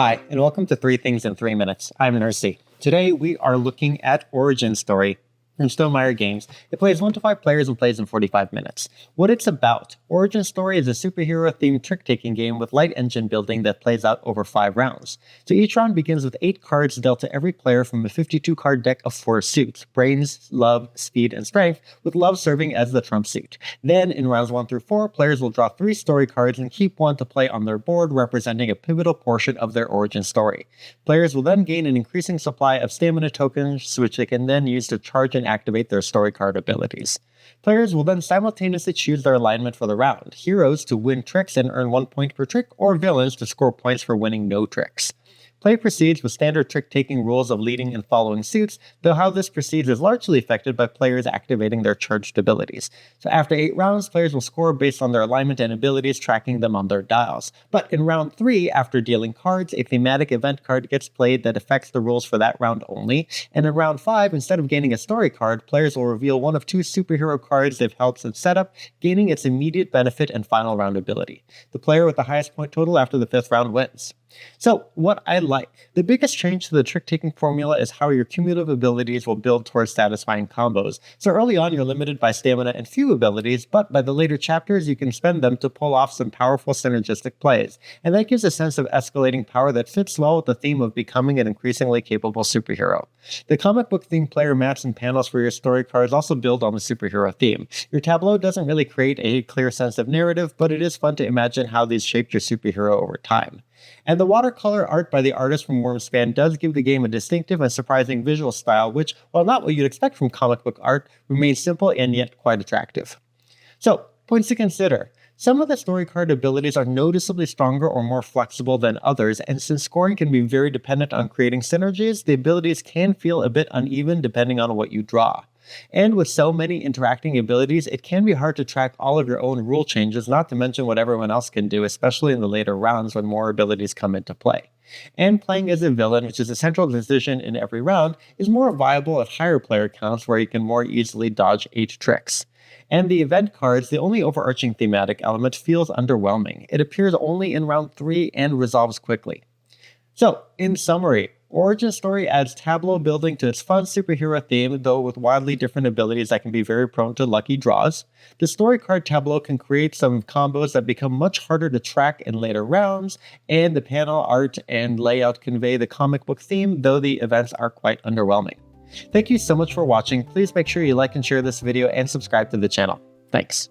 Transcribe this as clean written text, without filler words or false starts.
Hi, and welcome to 3 Things in 3 Minutes. I'm Nersi. Today we are looking at Origin Story from Stonemaier Games. It plays 1 to 5 players and plays in 45 minutes. What it's about: Origin Story is a superhero-themed trick-taking game with light engine building that plays out over 5 rounds. So each round begins with 8 cards dealt to every player from a 52-card deck of 4 suits: Brains, Love, Speed, and Strength, with Love serving as the trump suit. Then, in rounds 1 through 4, players will draw 3 story cards and keep 1 to play on their board, representing a pivotal portion of their origin story. Players will then gain an increasing supply of stamina tokens, which they can then use to charge and activate their story card abilities. Players will then simultaneously choose their alignment for the round: heroes to win tricks and earn 1 point per trick, or villains to score points for winning no tricks. Play proceeds with standard trick-taking rules of leading and following suits, though how this proceeds is largely affected by players activating their charged abilities. So after 8 rounds, players will score based on their alignment and abilities, tracking them on their dials. But in round 3, after dealing cards, a thematic event card gets played that affects the rules for that round only, and in round 5, instead of gaining a story card, players will reveal one of 2 superhero cards they've held since setup, gaining its immediate benefit and final round ability. The player with the highest point total after the 5th round wins. So, what I like: the biggest change to the trick-taking formula is how your cumulative abilities will build towards satisfying combos. So early on, you're limited by stamina and few abilities, but by the later chapters, you can spend them to pull off some powerful synergistic plays, and that gives a sense of escalating power that fits well with the theme of becoming an increasingly capable superhero. The comic book themed player mats and panels for your story cards also build on the superhero theme. Your tableau doesn't really create a clear sense of narrative, but it is fun to imagine how these shaped your superhero over time. And the watercolor art by the artist from Wormspan does give the game a distinctive and surprising visual style, which, while not what you'd expect from comic book art, remains simple and yet quite attractive. So, points to consider: some of the story card abilities are noticeably stronger or more flexible than others, and since scoring can be very dependent on creating synergies, the abilities can feel a bit uneven depending on what you draw. And with so many interacting abilities, it can be hard to track all of your own rule changes, not to mention what everyone else can do, especially in the later rounds when more abilities come into play. And playing as a villain, which is a central decision in every round, is more viable at higher player counts where you can more easily dodge 8 tricks. And the event cards, the only overarching thematic element, feels underwhelming. It appears only in round 3 and resolves quickly. So, in summary, Origin Story adds tableau building to its fun superhero theme, though with wildly different abilities that can be very prone to lucky draws. The story card tableau can create some combos that become much harder to track in later rounds, and the panel art and layout convey the comic book theme, though the events are quite underwhelming. Thank you so much for watching. Please make sure you like and share this video and subscribe to the channel. Thanks.